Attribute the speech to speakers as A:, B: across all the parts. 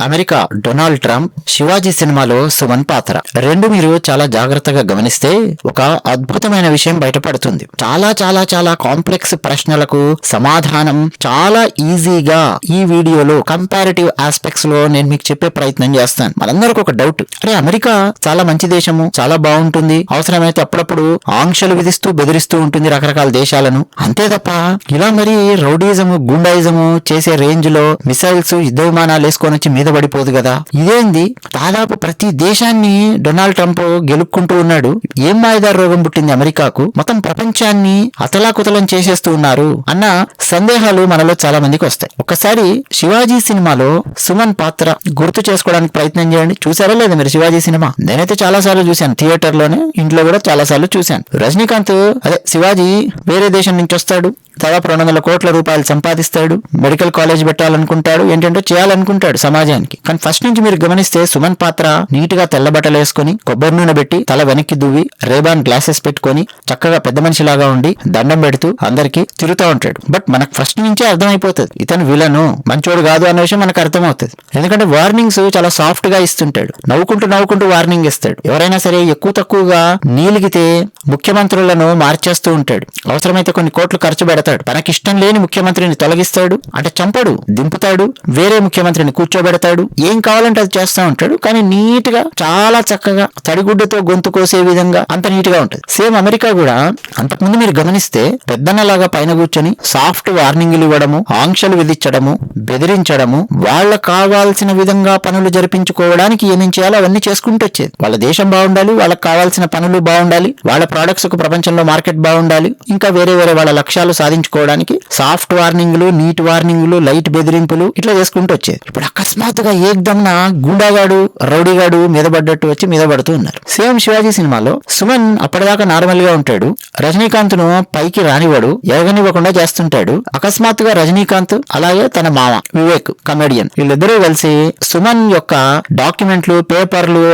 A: America Donald Trump, Shivaji సినిమాలో సుమన్ పాత్ర రెండు మీరు చాలా జాగ్రత్తగా గమనిస్తే ఒక అద్భుతమైన విషయం బయటపడుతుంది. చాలా చాలా చాలా కాంప్లెక్స్ ప్రశ్నలకు సమాధానం చాలా ఈజీగా ఈ వీడియోలో కంపారిటివ్ ఆస్పెక్ట్స్ లో నేను మీకు చెప్పే ప్రయత్నం చేస్తాను. మనందరికి ఒక డౌట్, అరే అమెరికా చాలా మంచి దేశము, చాలా బాగుంటుంది, అవసరమైతే అప్పుడప్పుడు ఆంక్షలు విధిస్తూ బెదిరిస్తూ ఉంటుంది రకరకాల దేశాలను, అంతే తప్ప ఇలా మరి రౌడీజము గుండాయిజము చేసే రేంజ్ లో మిసైల్స్ యుద్ధ విమానాలు వేసుకొని వచ్చి మీద పడిపోదు కదా. ఇదేంది, దాదాపు ప్రతి దేశాన్ని డొనాల్డ్ ట్రంప్ గెలుక్కుంటూ ఉన్నాడు. ఏం మాయదారు రోగం పుట్టింది అమెరికాకు, మొత్తం ప్రపంచాన్ని అతలాకుతలం చేసేస్తూ ఉన్నారు అన్న సందేహాలు మనలో చాలా మందికి వస్తాయి. ఒక్కసారి శివాజీ సినిమాలో సుమన్ పాత్ర గుర్తు చేసుకోవడానికి ప్రయత్నం చేయండి. చూసారా లేదా మీరు శివాజీ సినిమా? నేనైతే చాలా సార్లు చూశాను, థియేటర్ లోనే, ఇంట్లో కూడా చాలా సార్లు చూశాను. రజనీకాంత్ అదే శివాజీ వేరే దేశం నుంచి వస్తాడు, దాదాపు 200 కోట్ల రూపాయలు సంపాదిస్తాడు, మెడికల్ కాలేజ్ పెట్టాలనుకుంటాడు, ఏంటంటే చేయాలనుకుంటాడు సమాజానికి. కానీ ఫస్ట్ నుంచి మీరు గమనిస్తే సుమన్ పాత్ర నీట్ గా తెల్ల బట్టలు వేసుకుని, కొబ్బరి నూనె పెట్టి, తల వెనక్కి దువ్వి, రేబాన్ గ్లాసెస్ పెట్టుకుని, చక్కగా పెద్ద మనిషిలాగా ఉండి దండం పెడుతూ అందరికి తిరుగుతూ ఉంటాడు. బట్ మనకు ఫస్ట్ నుంచే అర్థమైపోతుంది ఇతను విలను, మంచోడు కాదు అనే విషయం మనకు అర్థమవుతుంది. ఎందుకంటే వార్నింగ్స్ చాలా సాఫ్ట్ గా ఇస్తుంటాడు, నవ్వుకుంటూ వార్నింగ్ ఇస్తాడు. ఎవరైనా సరే ఎక్కువ తక్కువగా నీలిగితే ముఖ్యమంత్రులను మార్చేస్తూ ఉంటాడు. అవసరమైతే కొన్ని కోట్లు ఖర్చు పెడతాడు, తనకిష్టం లేని ముఖ్యమంత్రిని తొలగిస్తాడు, అంటే చంపడు, దింపుతాడు, వేరే ముఖ్యమంత్రిని కూర్చోబెడతాడు, ఏం కావాలంటే అది చేస్తూ ఉంటాడు. కానీ నీట్ గా చాలా చక్కగా తడిగుడ్డతో గొంతు కోసే విధంగా అంత నీట్ గా ఉంటుంది. సేమ్ అమెరికా కూడా అంతకుముందు మీరు గమనిస్తే పెద్దన్నలాగా పైన కూర్చొని సాఫ్ట్ వార్నింగ్లు ఇవ్వడము, ఆంక్షలు విధించడము, బెదిరించడము, వాళ్ళకు కావాల్సిన విధంగా పనులు జరిపించుకోవడానికి ఏమేం చేయాలో అవన్నీ చేసుకుంటూ వచ్చేది. వాళ్ళ దేశం బాగుండాలి, వాళ్ళకి కావాల్సిన పనులు బాగుండాలి, వాళ్ళ ప్రొడక్ట్స్ కు ప్రపంచంలో మార్కెట్ బాగుండాలి, ఇంకా వేరే వాళ్ళ లక్ష్యాలు సాధించుకోవడానికి సాఫ్ట్ వార్నింగ్లు, నీట్ వార్నింగ్లు, లైట్ బెదిరింపులు ఇట్లా చేసుకుంటూ వచ్చేది. ఇప్పుడు అకస్మాత్తుగా ఏకదమ్న గుండాగాడు, రౌడీగాడు మీద పడ్డట్టు వచ్చి మీద పడుతూ ఉన్నారు. సేమ్ శివాజీ సినిమాలో సుమన్ అప్పటిదాకా నార్మల్ గా ఉంటాడు, రజనీకాంత్ ను పైకి రానివాడు, ఎరగనివ్వకుండా చేస్తుంటాడు. అకస్మాత్తుగా రజనీకాంత్ అలాగే తన మామ వివేక్ కమెడియన్ వీళ్ళిద్దరూ కలిసి సుమన్ యొక్క డాక్యుమెంట్లు, పేపర్లు,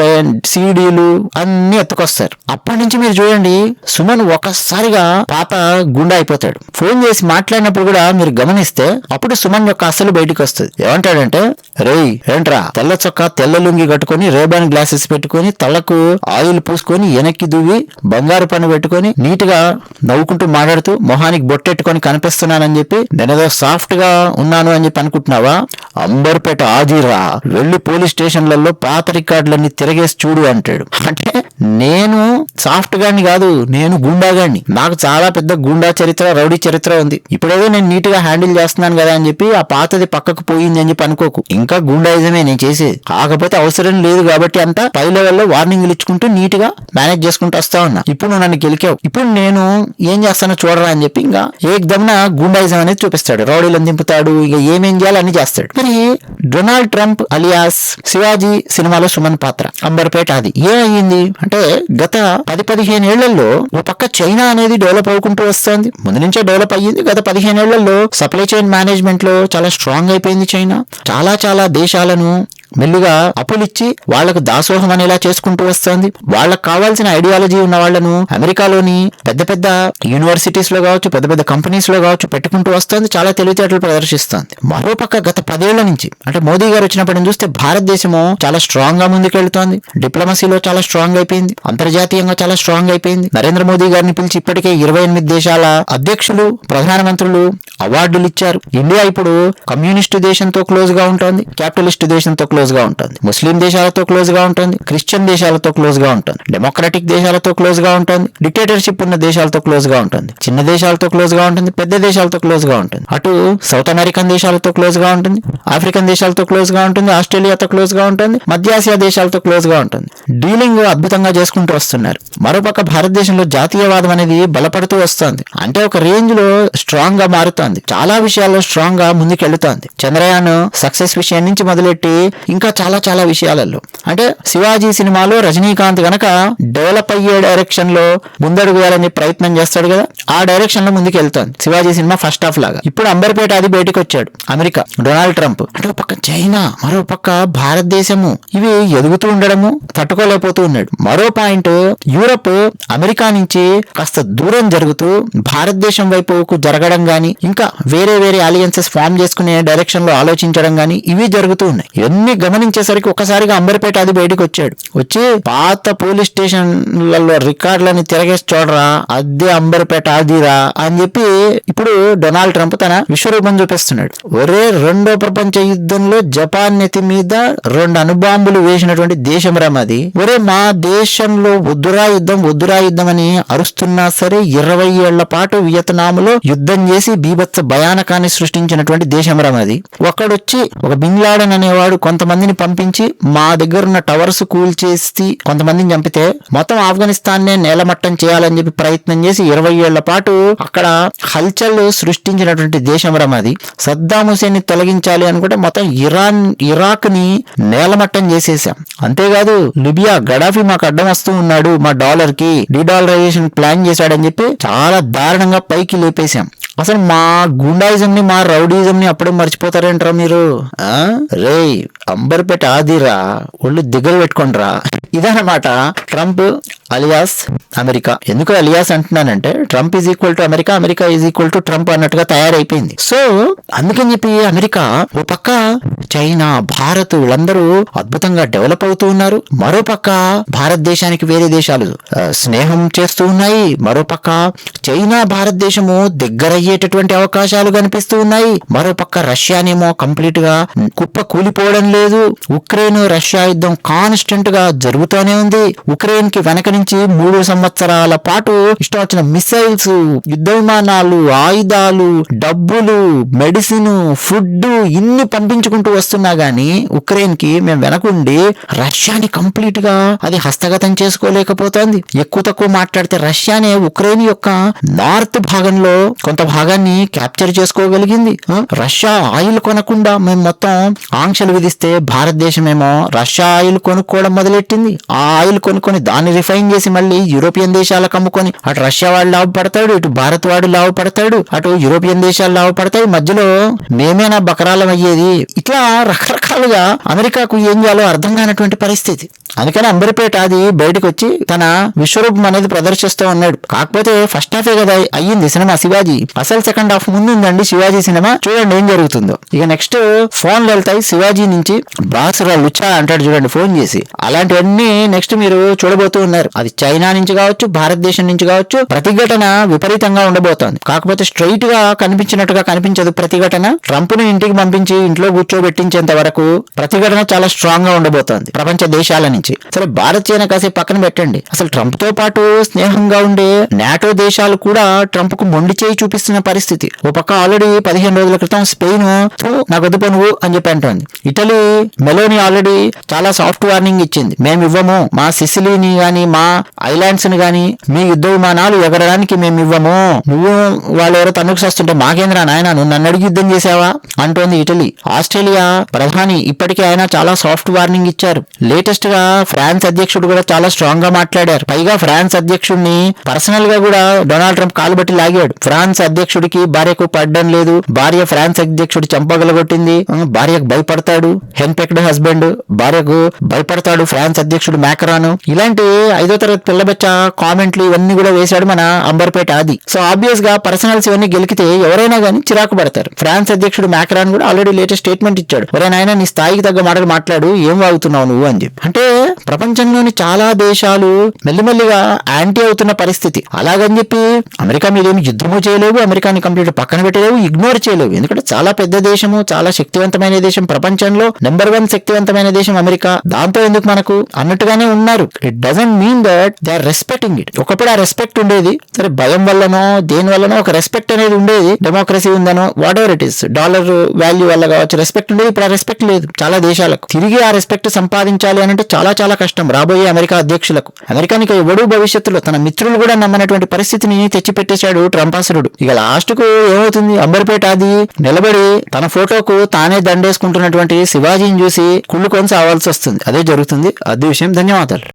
A: సీడీలు అన్ని ఎత్తుకొస్తారు. అప్పటి నుంచి మీరు చూడండి సుమన్ ఒక్కసారిగా పాప గుండా అయిపోతాడు. ఫోన్ చేసి మాట్లాడినప్పుడు కూడా మీరు గమనిస్తే అప్పుడు సుమన్ యొక్క అసలు బయటికి వస్తుంది. ఏమంటాడంటే, రేయ్ ఏంట్రా తెల్ల చొక్కా తెల్ల లుంగి కట్టుకుని, రేబాన్ గ్లాసెస్ పెట్టుకుని, తలకు ఆయిల్ పూసుకొని, వెనక్కి దువ్వి, బంగారు పన్ను పెట్టుకుని, నీట్ గా నవ్వుకుంటూ మాట్లాడుతూ మొహానికి బొట్టెట్టుకొని కనిపిస్తున్నానని చెప్పి నేనేదో సాఫ్ట్ గా ఉన్నాను అని చెప్పి అనుకుంటున్నావా? అంబర్పేట ఆజీరా, వెళ్లి పోలీస్ స్టేషన్లలో పాత రికార్డులన్నీ తిరగేసి చూడు అంటాడు. అంటే నేను సాఫ్ట్ గాని కాదు, నేను గుండాగాడిని, నాకు చాలా పెద్ద గుండా చరిత్ర, రౌడీ చరిత్ర ఉంది. ఇప్పుడేదో నేను నీట్ గా హ్యాండిల్ చేస్తున్నాను కదా అని చెప్పి ఆ పాతది పక్కకు పోయింది అని చెప్పి అనుకోకు. ఇంకా గుండాయిజమే నేను చేసేది, కాకపోతే అవసరం లేదు కాబట్టి అంతా పై లెవెల్లో వార్నింగ్లు ఇచ్చుకుంటూ నీట్ గా మేనేజ్ చేసుకుంటూ వస్తా ఉన్నా. ఇప్పుడు నువ్వు నన్ను గెలికావు, ఇప్పుడు నేను ఏం చేస్తానో చూడరా అని చెప్పి ఇంకా ఏకదమ్న గుండాయిజం అనేది చూపిస్తాడు, రౌడీలను దింపుతాడు, ఇక ఏమేం చేయాలో అన్ని చేస్తాడు. మరి డొనాల్డ్ ట్రంప్ అలియాస్ శివాజీ సినిమాలో సుమన్ పాత్ర అంబర్పేట అది ఏమయ్యింది అంటే, గత 10-15 ఏళ్లలో ఓ పక్క చైనా అనేది డెవలప్ అవుకుంటూ వస్తుంది, ముందు నుంచే డెవలప్ అయ్యింది. గత 15 ఏళ్లలో సప్లై చైన్ మేనేజ్మెంట్ లో చాలా స్ట్రాంగ్ అయిపోయింది చైనా. చాలా దేశాలను మెల్లిగా అప్పులిచ్చి వాళ్లకు దాసోహం అనేలా చేసుకుంటూ వస్తుంది. వాళ్ళకు కావాల్సిన ఐడియాలజీ ఉన్న వాళ్లను అమెరికాలోని పెద్ద యూనివర్సిటీస్ లో కావచ్చు, పెద్ద కంపెనీస్ లో కావచ్చు పెట్టుకుంటూ వస్తుంది, చాలా తెలివితేటలు ప్రదర్శిస్తుంది. మరోపక్క గత 10 ఏళ్ల నుంచి అంటే మోదీ గారు వచ్చినప్పటి నుంచి చూస్తే భారతదేశము చాలా స్ట్రాంగ్ గా ముందుకెళ్తోంది, డిప్లొమసీలో చాలా స్ట్రాంగ్ అయిపోయింది, అంతర్జాతీయంగా చాలా స్ట్రాంగ్ అయిపోయింది. నరేంద్ర మోదీ గారిని పిలిచి ఇప్పటికే 28 దేశాల అధ్యక్షులు, ప్రధానమంత్రులు అవార్డులు ఇచ్చారు. ఇండియా ఇప్పుడు కమ్యూనిస్టు దేశంతో క్లోజ్ గా ఉంటుంది, క్యాపిటలిస్ట్ దేశంతో క్లోజ్ గా ఉంటుంది, ముస్లిం దేశాలతో క్లోజ్ గా ఉంటుంది, క్రిస్టియన్ దేశాలతో క్లోజ్ గా ఉంటుంది, డెమోక్రటిక్ దేశాలతో క్లోజ్ గా ఉంటుంది, డిక్టేటర్షిప్ ఉన్న దేశాలతో క్లోజ్ గా ఉంటుంది, చిన్న దేశాలతో క్లోజ్ గా ఉంటుంది, పెద్ద దేశాలతో క్లోజ్ గా ఉంటుంది, అటు సౌత్ అమెరికన్ దేశాలతో క్లోజ్ గా ఉంటుంది, ఆఫ్రికన్ దేశాలతో క్లోజ్ గా ఉంటుంది, ఆస్ట్రేలియాతో క్లోజ్ గా ఉంటుంది, మధ్యాసియా దేశాలతో క్లోజ్ గా ఉంటుంది. డీలింగ్ అద్భుతంగా చేసుకుంటూ వస్తున్నారు. మరోపక్క భారతదేశంలో జాతీయవాదం అనేది బలపడుతూ వస్తుంది, అంటే ఒక రేంజ్ లో స్ట్రాంగ్ గా మారుతోంది, చాలా విషయాల్లో స్ట్రాంగ్ గా ముందుకెళ్తోంది. చంద్రయాన్ సక్సెస్ విషయం నుంచి మొదలెట్టి ఇంకా చాలా విషయాలలో, అంటే శివాజీ సినిమాలో రజనీకాంత్ గనక డెవలప్ అయ్యే డైరెక్షన్ లో ముందడుగు వేయాలని ప్రయత్నం చేస్తాడు కదా, ఆ డైరెక్షన్ లో ముందుకు వెళ్తాను శివాజీ సినిమా ఫస్ట్ హాఫ్ లాగా. ఇప్పుడు అంబర్పేట అది బయటకు వచ్చాడు అమెరికా డొనాల్డ్ ట్రంప్, అంటే ఒక పక్క చైనా, మరో పక్క భారతదేశము, ఇవి ఎదుగుతూ ఉండడము తట్టుకోలేకపోతూ ఉన్నాడు. మరో పాయింట్, యూరప్ అమెరికా నుంచి కాస్త దూరం జరుగుతూ భారతదేశం వైపుకు జరగడం గాని, ఇంకా వేరే అలియన్సెస్ ఫామ్ చేసుకునే డైరెక్షన్ లో ఆలోచించడం గాని ఇవి జరుగుతూ ఉన్నాయి. ఇవన్నీ గమనించేసరికి ఒకసారిగా అంబర్పేట అది బయటకు వచ్చాడు. వచ్చి పాత పోలీస్ స్టేషన్లలో రికార్డులని తిరగేసి చూడరా, అదే అంబర్పేట ఆదిరా అని చెప్పి ఇప్పుడు డొనాల్డ్ ట్రంప్ తన విశ్వరూపం చూపిస్తున్నాడు. ఒరే, రెండో ప్రపంచ యుద్ధంలో జపాన్ నెత్తి మీద 2 అణుబాంబులు వేసినటువంటి దేశం రమది. ఒరే, మా దేశంలో వద్దురా యుద్ధం అని అరుస్తున్నా సరే 20 ఏళ్ల పాటు వియత్నాంలో యుద్ధం చేసి బీభత్స భయానకాన్ని సృష్టించినటువంటి దేశం రమది. ఒకడొచ్చి ఒక బిన్ లాడెన్ అనేవాడు కొంతమందిని పంపించి మా దగ్గర ఉన్న టవర్స్ కూల్చేసి కొంతమందిని చంపితే మొత్తం ఆఫ్ఘనిస్తాన్ నే నేలమట్టం చేయాలని చెప్పి ప్రయత్నం చేసి 20 ఏళ్ల పాటు అక్కడ హల్చల్ సృష్టించినటువంటి దేశం రమది. సద్దాం హుసేన్ ని తొలగించాలి అనుకుంటే మొత్తం ఇరాక్ ని నేలమట్టం చేసేసాం. అంతేకాదు లిబియా గడాఫీ మాకు అడ్డం వస్తూ ఉన్నాడు, మా డాలర్ కి డీడాలరైజేషన్ ప్లాన్ చేశాడని చెప్పి చాలా దారుణంగా పైకి లేపేశాం. అసలు మా గుండాయిజం ని, మా రౌడీజం ని అప్పుడే మర్చిపోతారేంట్రా మీరు? రే, అంబర్పేట ఆదిరా, ఒళ్ళు దగ్గర పెట్టుకోండిరా. ఇదన్నమాట ట్రంప్ అలియాస్ అమెరికా. ఎందుకు అలియాస్ అంటున్నానంటే Trump is equal to America, America is equal to Trump అన్నట్టుగా తయారైపోయింది. సో అందుకని చెప్పి అమెరికా ఓ పక్క చైనా, భారత్ వీళ్ళందరూ అద్భుతంగా డెవలప్ అవుతూ ఉన్నారు. మరో పక్క భారతదేశానికి వేరే దేశాలు స్నేహం చేస్తూ ఉన్నాయి. మరో పక్క చైనా భారతదేశము దగ్గరయ్యేటటువంటి అవకాశాలు కనిపిస్తూ ఉన్నాయి. మరో పక్క రష్యానేమో కంప్లీట్ గా కుప్ప కూలిపోవడం లేదు. ఉక్రెయిన్ రష్యా యుద్ధం కాన్స్టెంట్ గా జరుగుతూనే ఉంది. ఉక్రెయిన్ కి వెనక నుంచి 3 సంవత్సరాల పాటు ఇష్టం వచ్చిన మిసైల్స్, యుద్ధ విమానాలు, ఆయుధాలు, డబ్బులు, మెడిసిన్, ఫుడ్ ఇన్ని పంపించుకుంటూ వస్తున్నా గానీ ఉక్రెయిన్ కి మేము వెనకుండి రష్యాని కంప్లీట్ గా అది హస్తగతం చేసుకోలేకపోతోంది. ఎక్కువ తక్కువ మాట్లాడితే రష్యానే ఉక్రెయిన్ యొక్క నార్త్ భాగంలో కొంత భాగాన్ని క్యాప్చర్ చేసుకోగలిగింది. రష్యా ఆయిల్ కొనకుండా మేము మొత్తం ఆంక్షలు విధిస్తే భారతదేశం ఏమో రష్యా ఆయిల్ కొనుక్కోవడం మొదలెట్టింది. ఆ ఆయిల్ కొనుక్కొని దాన్ని రిఫైన్ చేసి మళ్ళీ యూరోపియన్ దేశాలకు అమ్ముకొని అటు రష్యా వాడు లాభపడతాడు, ఇటు భారత్ వాడు లాభపడతాడు, అటు యూరోపియన్ దేశాలు లాభపడతాయి. మధ్యలో మేమేనా బకరాలం అయ్యేది? ఇట్లా రకరకాలుగా అమెరికాకు ఏం చేయాలో అర్థం కానటువంటి పరిస్థితి. అందుకని అంబర్పేట అది బయటకు వచ్చి తన విశ్వరూపం అనేది ప్రదర్శిస్తూ ఉన్నాడు. కాకపోతే ఫస్ట్ హాఫే కదా అయ్యింది సినిమా శివాజీ. అసలు సెకండ్ హాఫ్ ముందు ఉందండి శివాజీ సినిమా. చూడండి ఏం జరుగుతుందో. ఇక నెక్స్ట్ ఫోన్లు వెళ్తాయి శివాజీ నుంచి. బాసురా లుచ్చా అంటాడు చూడండి ఫోన్ చేసి. అలాంటివన్నీ నెక్స్ట్ మీరు చూడబోతూ ఉన్నారు. అది చైనా నుంచి కావచ్చు, భారతదేశం నుంచి కావచ్చు. ప్రతిఘటన విపరీతంగా ఉండబోతోంది. కాకపోతే స్ట్రైట్ గా కనిపించినట్టుగా కనిపించదు ప్రతిఘటన. ట్రంప్ ను ఇంటికి పంపించి ఇంట్లో కూర్చోబెట్టించేంత వరకు ప్రతిఘటన చాలా స్ట్రాంగ్ గా ఉండబోతోంది ప్రపంచ దేశాల నుంచి. సరే, భారత్ చైనా కాసేపు పక్కన పెట్టండి. అసలు ట్రంప్ తో పాటు స్నేహంగా ఉండే నాటో దేశాలు కూడా ట్రంప్ కు మొండి చేయి చూపిస్తున్న పరిస్థితి. ఓ పక్క ఆల్రెడీ 15 రోజుల క్రితం స్పెయిన్ నాకు వద్దు నువ్వు అని చెప్పి అంటోంది. ఇటలీ మెలోని ఆల్రెడీ చాలా సాఫ్ట్ వార్నింగ్ ఇచ్చింది. మేము ఇవ్వము, మా సిసిలీని గాని మా ఐలాండ్స్ ని గాని మీ యుద్ధ విమానాలు ఎగరడానికి మేము ఇవ్వము. నువ్వు వాళ్ళెవరో తన్నుకు వస్తుంటే మాకేంద్రా నాయన, నువ్వు నన్ను అడిగి యుద్ధం చేసావా అంటోంది ఇటలీ. ఆస్ట్రేలియా ప్రధాని ఇప్పటికే ఆయన చాలా సాఫ్ట్ వార్నింగ్ ఇచ్చారు. లేటెస్ట్ గా ఫ్రాన్స్ అధ్యక్షుడు కూడా చాలా స్ట్రాంగ్ గా మాట్లాడారు. పైగా ఫ్రాన్స్ అధ్యక్షుడిని పర్సనల్ గా కూడా డొనాల్డ్ ట్రంప్ కాలు బట్టి లాగాడు. ఫ్రాన్స్ అధ్యక్షుడికి భార్యకు పడ్డం లేదు. భార్య ఫ్రాన్స్ అధ్యక్షుడు చంపగలగొట్టింది. భార్యకు భయపడతాడు. హెన్పెక్డ్ హస్బెండ్ భార్యకు భయపడతాడు ఫ్రాన్స్ అధ్యక్షుడు మ్యాక్రాన్. ఇలాంటి 5వ తరగతి పిల్లబచ్చ కామెంట్లు ఇవన్నీ కూడా వేశాడు మన అంబర్పేట ఆది. సో ఆబ్వియస్ గా పర్సనల్స్ ఇవన్నీ గెలికితే ఎవరైనా గానీ చిరాకు పడతారు. ఫ్రాన్స్ అధ్యక్షుడు మ్యాక్రాన్ కూడా ఆల్రెడీ లేటెస్ట్ స్టేట్మెంట్ ఇచ్చాడు. ఎవరైనా నీ స్థాయికి తగ్గ మాటలు మాట్లాడు, ఏం వాగుతున్నావు నువ్వు అని చెప్పి. అంటే ప్రపంచంలోని చాలా దేశాలు మెల్లిమెల్లిగా యాంటీ అవుతున్న పరిస్థితి. అలాగని చెప్పి అమెరికా మీదేమి యుద్ధము చేయలేవు, అమెరికాని కంప్లీట్ పక్కన పెట్టలేవు, ఇగ్నోర్ చేయలేవు. ఎందుకంటే చాలా పెద్ద దేశము, చాలా శక్తివంతమైన దేశం, ప్రపంచంలో నెంబర్ 1 శక్తివంతమైన దేశం అమెరికా. దాంతో ఎందుకు మనకు అన్నట్టుగానే ఉన్నారు. It doesn't mean that they are respecting it. ఒకప్పుడు ఆ రెస్పెక్ట్ ఉండేది. సరే, భయం వల్లనో దేని వల్లనో ఒక రెస్పెక్ట్ అనేది ఉండేది. డెమోక్రసీ ఉందనో whatever it is, dollar value వల్ల కావచ్చు రెస్పెక్ట్ ఉండేది. ఇప్పుడు ఆ రెస్పెక్ట్ లేదు చాలా దేశాలకు. తిరిగి ఆ రెస్పెక్ట్ సంపాదించాలి అంటే చాలా చాలా కష్టం రాబోయే అమెరికా అధ్యక్షులకు. అమెరికానికి ఎవడు భవిష్యత్తులో తన మిత్రులు కూడా నమ్మనటువంటి పరిస్థితిని తెచ్చిపెట్టేశాడు ట్రంపాసురుడు. ఇక లాస్ట్ కు ఏమవుతుంది, అంబర్పేట అది నిలబడి తన ఫోటోకు తానే దండేసుకుంటున్నటువంటి శివాజీని చూసి కుళ్ళుకొని సావాల్సి వస్తుంది. అదే జరుగుతుంది. అదే విషయం. ధన్యవాదాలు.